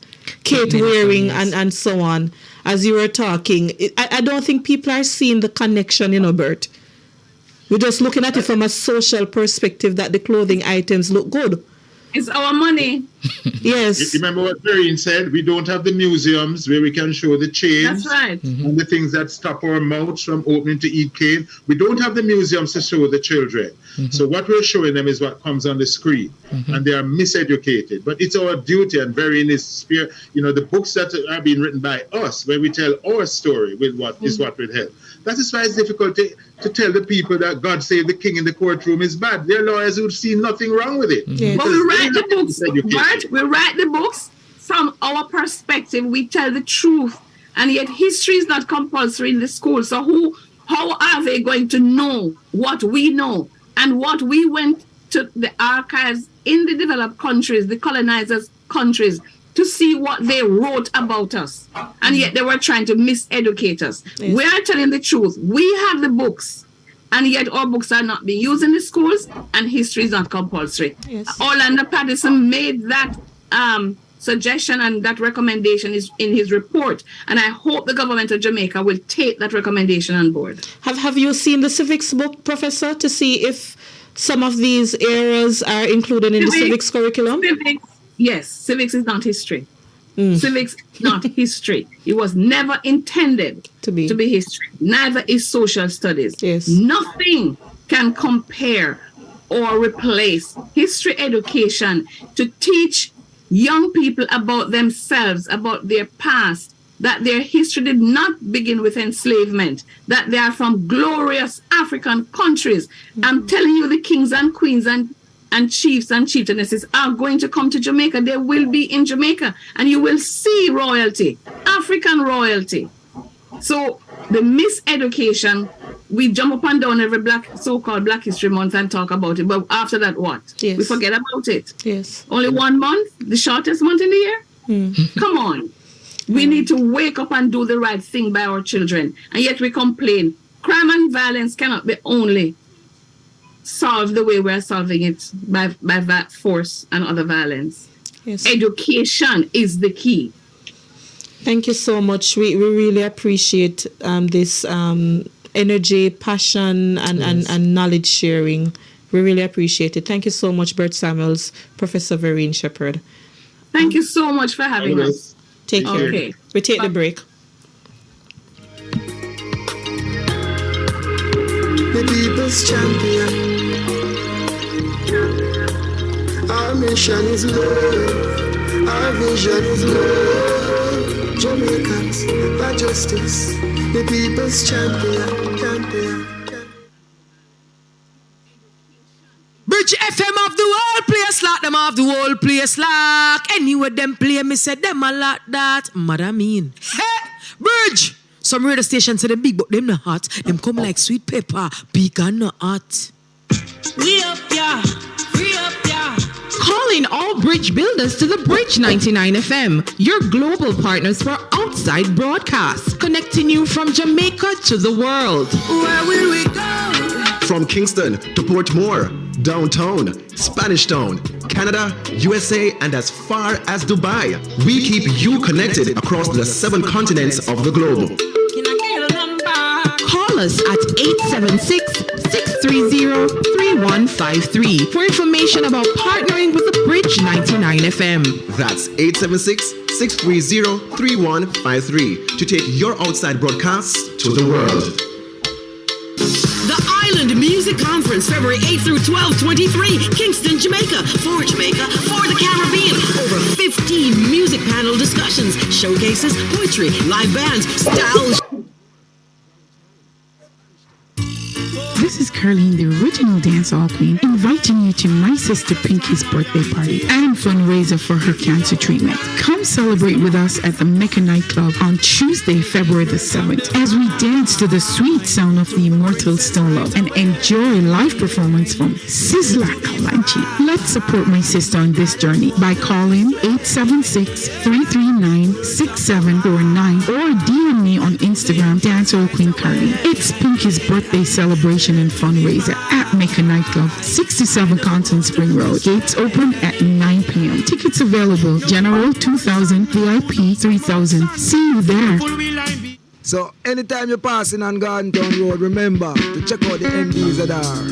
wearing and so on. As you were talking, I don't think people are seeing the connection, Bert. We're just looking at it from a social perspective that the clothing items look good. It's our money. Yes. Remember what Vereen said? We don't have the museums where we can show the chains. That's right. And the things that stop our mouths from opening to eat cane. We don't have the museums to show the children. So what we're showing them is what comes on the screen. And they are miseducated. But it's our duty, and Vereen is spirit. The books that are being written by us, where we tell our story with what will help. That is why it's difficult to tell the people that God save the king in the courtroom is bad. There are lawyers who see nothing wrong with it. But we write the books, Bert. We write the books from our perspective. We tell the truth. And yet history is not compulsory in the school. So how are they going to know what we know and what we went to the archives in the developed countries, the colonizers' countries, to see what they wrote about us. And yet they were trying to miseducate us. Yes. We are telling the truth. We have the books, and yet our books are not being used in the schools, and history is not compulsory. Yes. Orlando Patterson made that suggestion and that recommendation is in his report, and I hope the government of Jamaica will take that recommendation on board. Have you seen the civics book, Professor, to see if some of these areas are included in the civics curriculum? Yes, civics is not history. Civics is not history. It was never intended to be history. Neither is social studies. Yes. Nothing can compare or replace history education to teach young people about themselves, about their past, that their history did not begin with enslavement, that they are from glorious African countries. I'm telling you, the kings and queens and chiefs and chieftainesses are going to come to Jamaica. They will be in Jamaica, and you will see royalty, African royalty. So the miseducation, we jump up and down every so-called Black History Month and talk about it, but after that, what? Yes. We forget about it. Yes. Only 1 month, the shortest month in the year? Come on. We need to wake up and do the right thing by our children, and yet we complain. Crime and violence cannot be only solved the way we're solving it by that force and other violence. Yes. Education is the key. Thank you so much. We really appreciate this energy, passion, and knowledge sharing. We really appreciate it. Thank you so much, Bert Samuels, Professor Vereen Shepherd. Thank you so much for having us. Take care. Okay. We take the break. The people's champion. Our mission is love. Our vision is love. Jamaicans, for justice. The people's champion. Bridge FM of the whole place like them of the whole place like. Anyway them play me said them a lot that. Mother mean. Hey, Bridge. Some radio stations say them big but them not hot. Them come like sweet pepper. Big and not hot. We up, yeah. We up, yeah. Calling all bridge builders to the Bridge 99 FM, your global partners for outside broadcasts, connecting you from Jamaica to the world. Where will we go? From Kingston to Portmore, downtown, Spanish Town, Canada, USA, and as far as Dubai, we keep you connected across the 7 continents of the globe. Call us at 876-630-3153 for information about partnering with the Bridge 99 FM. That's 876-630-3153 to take your outside broadcasts to the world. The Island Music Conference, February 8th through 12th, 23, Kingston, Jamaica, for the Caribbean. Over 15 music panel discussions, showcases, poetry, live bands, styles. This is Carleen, the original dancehall queen, inviting you to my sister Pinky's birthday party and fundraiser for her cancer treatment. Come celebrate with us at the Mecca nightclub on Tuesday, February the 7th, as we dance to the sweet sound of the immortal Stone Love and enjoy live performance from Sizzla Kalanchi. Let's support my sister on this journey by calling 876-339-6749 or DM me on Instagram, Dancehall Queen Carleen. It's Pinky's birthday celebration and fundraiser at Mecca Nightclub, 67 Compton Spring Road. Gates open at 9 p.m. Tickets available. General 2,000, VIP 3,000. See you there. So anytime you're passing on Garden Town Road, remember to check out the MDs that are.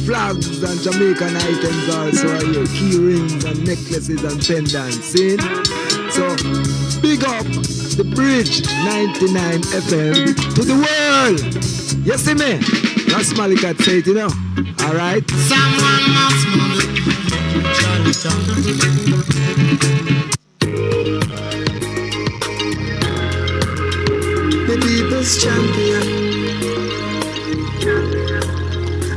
Flags and Jamaican items also are here. Key rings and necklaces and pendants. See? So big up the Bridge 99 FM to the world. You see me? That's Malikat say it, you know. Alright? Someone must know The people's champion.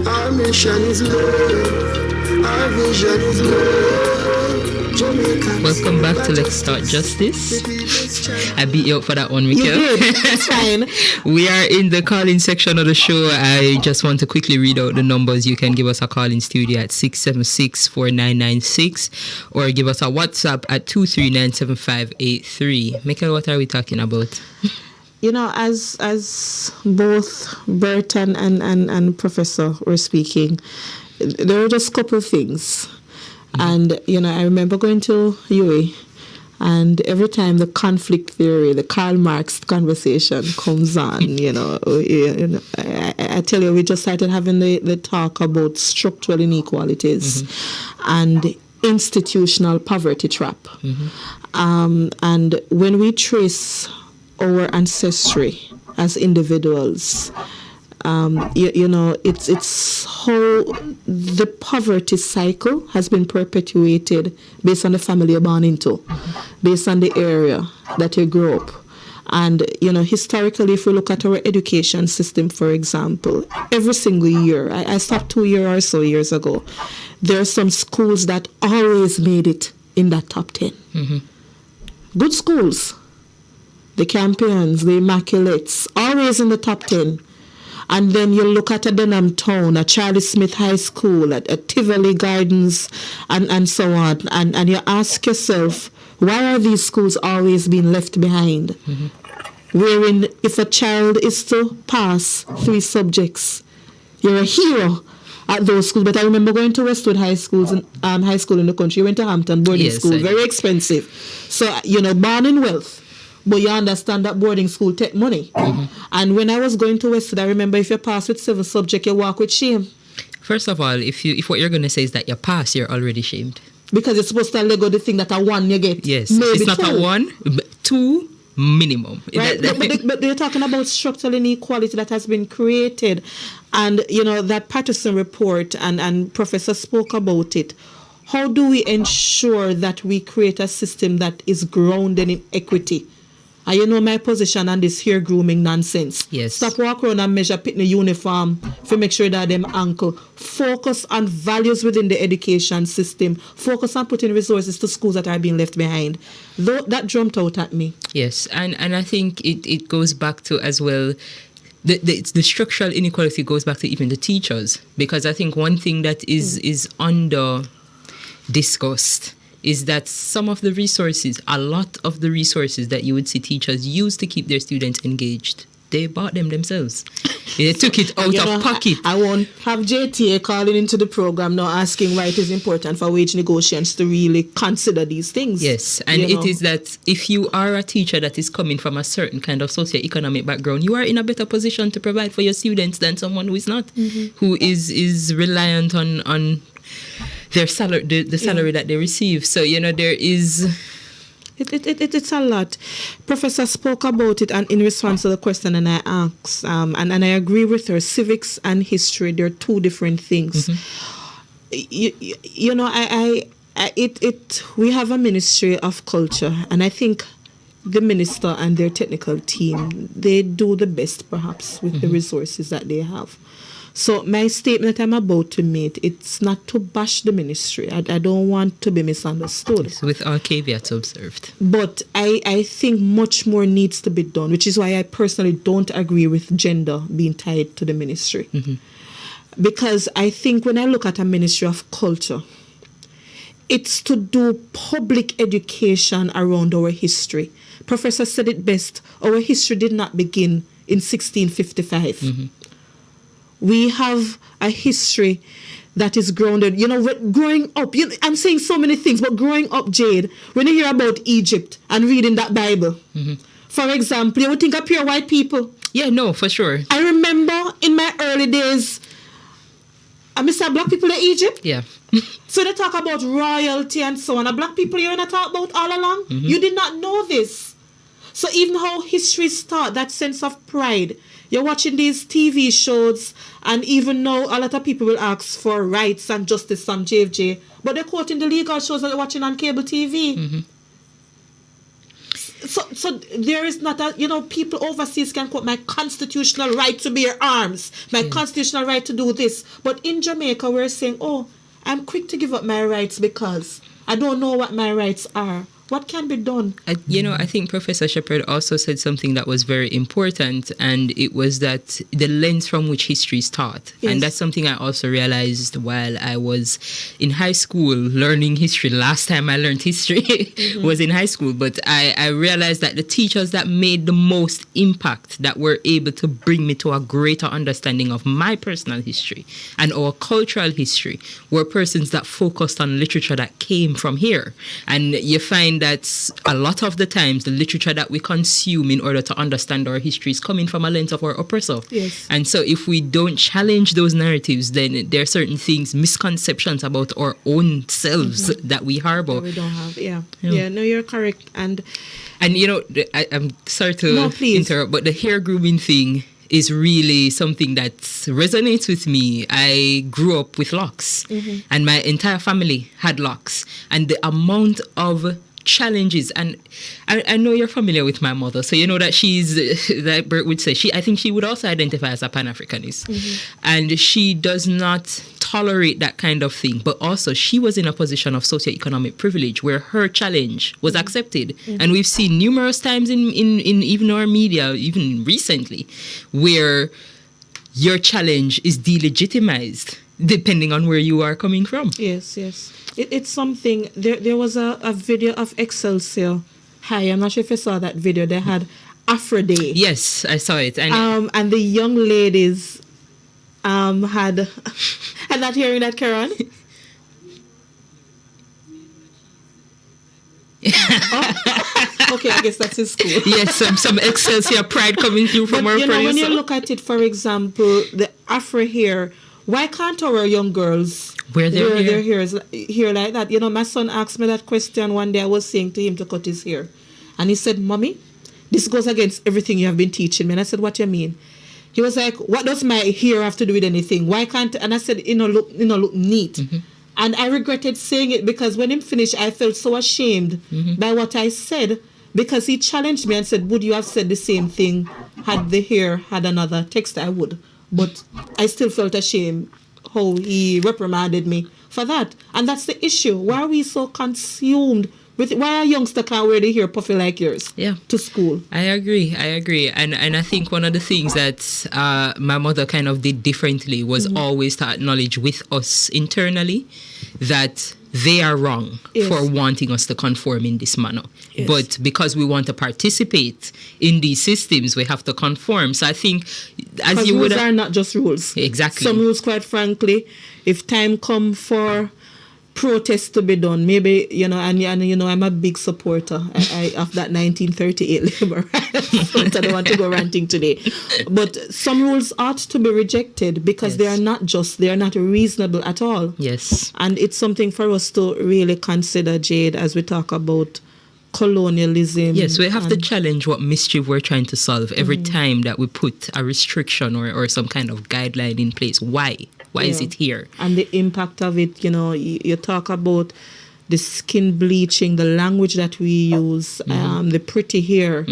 Our mission is love. Our vision is love. Jamaicans. Welcome back to Let's Start Justice. I beat you up for that one, Mikkel. You did. It's fine. We are in the call-in section of the show. I just want to quickly read out the numbers. You can give us a call in studio at 676-4996 or give us a WhatsApp at 2397583. Mikkel, what are we talking about? You know, as both Bert and Professor were speaking, there were just a couple of things. And, you know, I remember going to UA, and every time the conflict theory, the Karl Marx conversation comes on, I tell you, we just started having the talk about structural inequalities and institutional poverty trap. And when we trace our ancestry as individuals, it's how the poverty cycle has been perpetuated based on the family you're born into, based on the area that you grew up. And, historically, if we look at our education system, for example, every single year, I stopped 2 years or so years ago, there are some schools that always made it in that top 10. Good schools. The Campions, the Immaculates, always in the top 10. And then you look at a Denham Town, a Charlie Smith High School, at Tivoli Gardens, and so on. And you ask yourself, why are these schools always being left behind? Wherein if a child is to pass 3 subjects, you're a hero at those schools. But I remember going to Westwood High School in the country. You went to Hampton boarding school, very expensive. So, born in wealth. But you understand that boarding school take money. And when I was going to Westwood, I remember if you pass with 7 subjects, you walk with shame. First of all, if what you're going to say is that you pass, you're already shamed. Because it's supposed to lego the thing that a 1 you get. Yes, maybe it's not 2. a 1, but 2 minimum. Right, but they're talking about structural inequality that has been created. And, that Patterson report, and Professor spoke about it. How do we ensure that we create a system that is grounded in equity? And you know my position on this hair grooming nonsense. Yes. Stop walk around and measure put in the uniform to make sure that them ankle. Focus on values within the education system. Focus on putting resources to schools that are being left behind. Though that jumped out at me. Yes, and I think it goes back to as well. The structural inequality goes back to even the teachers, because I think one thing that is under discussed is that a lot of the resources that you would see teachers use to keep their students engaged, they bought them themselves. They took it out of pocket. I won't have JTA calling into the program now asking why it is important for wage negotiations to really consider these things. Yes, and it is that if you are a teacher that is coming from a certain kind of socioeconomic background, you are in a better position to provide for your students than someone who is not, who is reliant on their salary, the salary that they receive. So, there is... It's a lot. Professor spoke about it and in response to the question and I asked, and I agree with her, civics and history, they're 2 different things. We have a Ministry of Culture, and I think the minister and their technical team, they do the best perhaps with the resources that they have. So my statement I'm about to make, it's not to bash the ministry. I don't want to be misunderstood. Yes, with all caveats observed. But I think much more needs to be done, which is why I personally don't agree with gender being tied to the ministry. Because I think when I look at a Ministry of Culture, it's to do public education around our history. Professor said it best, our history did not begin in 1655. We have a history that is grounded, growing up, I'm saying so many things, but growing up, Jade, when you hear about Egypt and reading that Bible, for example, you would think of pure white people. Yeah, no, for sure. I remember in my early days, I saw black people in Egypt. Yeah. So they talk about royalty and so on. Black people you're going to talk about all along? You did not know this. So even how history starts, that sense of pride. You're watching these TV shows, and even now a lot of people will ask for rights and justice on JFJ, but they're quoting the legal shows that they're watching on cable TV. So there is not people overseas can quote my constitutional right to bear arms, my constitutional right to do this. But in Jamaica, we're saying, I'm quick to give up my rights because I don't know what my rights are. What can be done? I think Professor Shepherd also said something that was very important, and it was that the lens from which history is taught. Yes. And that's something I also realized while I was in high school learning history. Last time I learned history was in high school, but I realized that the teachers that made the most impact, that were able to bring me to a greater understanding of my personal history and our cultural history, were persons that focused on literature that came from here. And you find that a lot of the times the literature that we consume in order to understand our history is coming from a lens of our oppressor. Yes. And so if we don't challenge those narratives, then there are certain things, misconceptions about our own selves that we harbor. That we don't have. Yeah, no, you're correct. And I'm sorry to interrupt, but the hair grooming thing is really something that resonates with me. I grew up with locks, and my entire family had locks, and the amount of challenges, and I know you're familiar with my mother, so you know that she's, like Bert would say, I think she would also identify as a Pan-Africanist, and she does not tolerate that kind of thing, but also she was in a position of socioeconomic privilege where her challenge was accepted, and we've seen numerous times in even our media, even recently, where your challenge is delegitimized depending on where you are coming from. Yes. It's something. There was a video of Excelsior High. I'm not sure if you saw that video. They had Afro Day. Yes, I saw it. And the young ladies had I'm not hearing that, Karen. Okay, I guess that's in school. Yes, some Excelsior pride coming through from our friends. When you look at it, for example, the Afro hair, why can't our young girls wear their hair like that? My son asked me that question one day. I was saying to him to cut his hair, and he said, "Mommy, this goes against everything you have been teaching me." And I said, "What do you mean?" He was like, "What does my hair have to do with anything? Why can't?" And I said, look neat." And I regretted saying it because when he finished, I felt so ashamed by what I said, because he challenged me and said, "Would you have said the same thing had the hair had another texture?" I would. But I still felt ashamed how he reprimanded me for that. And that's the issue. Why are we so consumed with it? Why are youngsters can't wear the hair puffy like yours to school? I agree. And I think one of the things that my mother kind of did differently was always to acknowledge with us internally that they are wrong for wanting us to conform in this manner. Yes. But because we want to participate in these systems, we have to conform. So I think, as you would, rules are not just rules. Exactly. Some rules, quite frankly, if time come for protests to be done, maybe, I'm a big supporter of that 1938 labor rights. I don't want to go ranting today. But some rules ought to be rejected because they are not just, they are not reasonable at all. Yes. And it's something for us to really consider, Jade, as we talk about colonialism. Yes, we have to challenge what mischief we're trying to solve every time that we put a restriction or some kind of guideline in place. Why? Why is it here? And the impact of it, you talk about the skin bleaching, the language that we use, the pretty hair.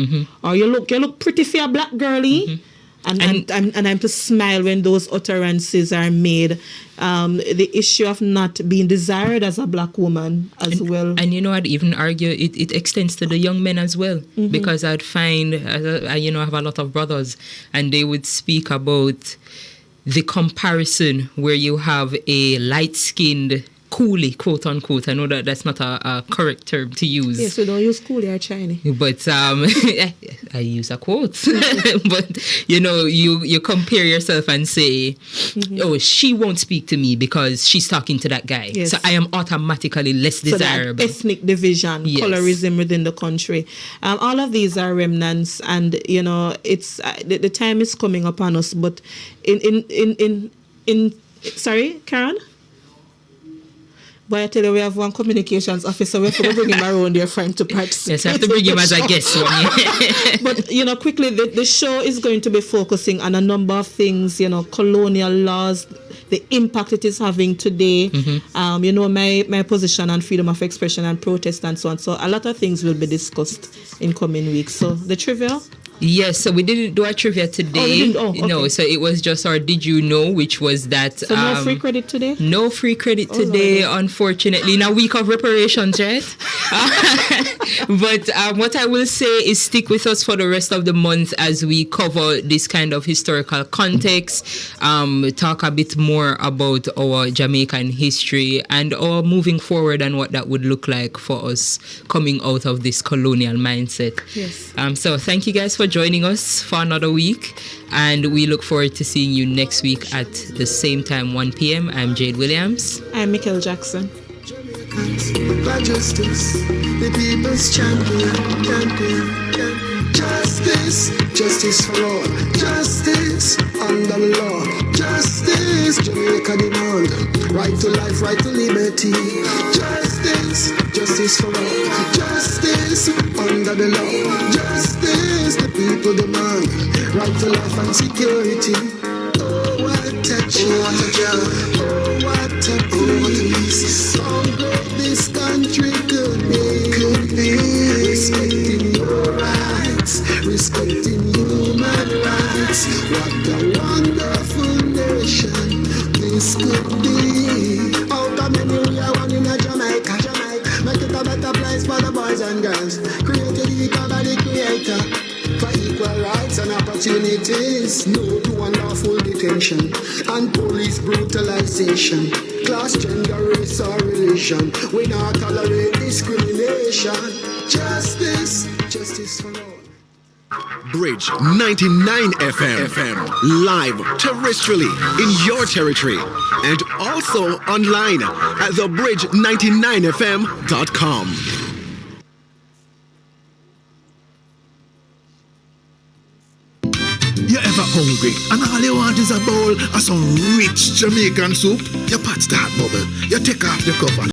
Or you look pretty for a black girlie. And I'm to smile when those utterances are made. The issue of not being desired as a black woman as well. And I'd even argue it extends to the young men as well. Because I'd find, I have a lot of brothers, and they would speak about the comparison where you have a light-skinned coolie, quote unquote. I know that that's not a correct term to use. Yes, we don't use coolie or Chinese. But I use a quote. But you compare yourself and say, "Oh, she won't speak to me because she's talking to that guy." Yes. So I am automatically less desirable. So that ethnic division, colorism within the country, all of these are remnants, and it's the time is coming upon us. But in sorry, Karen. But I tell you, we have one communications officer. We have to bring him around there for him to participate. Yes, I have to bring him as a guest. But, quickly, the show is going to be focusing on a number of things, colonial laws, the impact it is having today, my position on freedom of expression and protest and so on. So a lot of things will be discussed in coming weeks. So the trivia? Yes, so we didn't do a trivia today. No, so it was just our Did You Know, which was that. So no free credit today? No free credit today, unfortunately. In a week of reparations, right? But what I will say is stick with us for the rest of the month as we cover this kind of historical context, talk a bit more about our Jamaican history and our moving forward and what that would look like for us coming out of this colonial mindset. Yes. So thank you guys for joining us for another week, and we look forward to seeing you next week at the same time, 1 p.m. I'm Jade Williams. I'm Mikkel Jackson. For justice, the people's champion. Justice for all. Justice under the law. Justice, Jamaica demand. Right to life, right to liberty. Justice for all. Justice under the law. Justice, the people demand. Right to life and security. Oh, what a job. Oh, what a peace. How great this country could be. Respecting your rights, respecting human rights. What a wonderful nation this could be. Out of many we are one in a Jamaica. Make it a better place for the boys and girls. Created equal by the creator. For equal rights and opportunities. No to unlawful detention and police brutalization. Class, gender, race or religion. We not tolerate discrimination. Justice for all. Bridge 99 FM. Live terrestrially in your territory. And also online at thebridge99fm.com. You ever hungry and all you want is a bowl of some rich Jamaican soup? You pat that bubble, you take off the cover.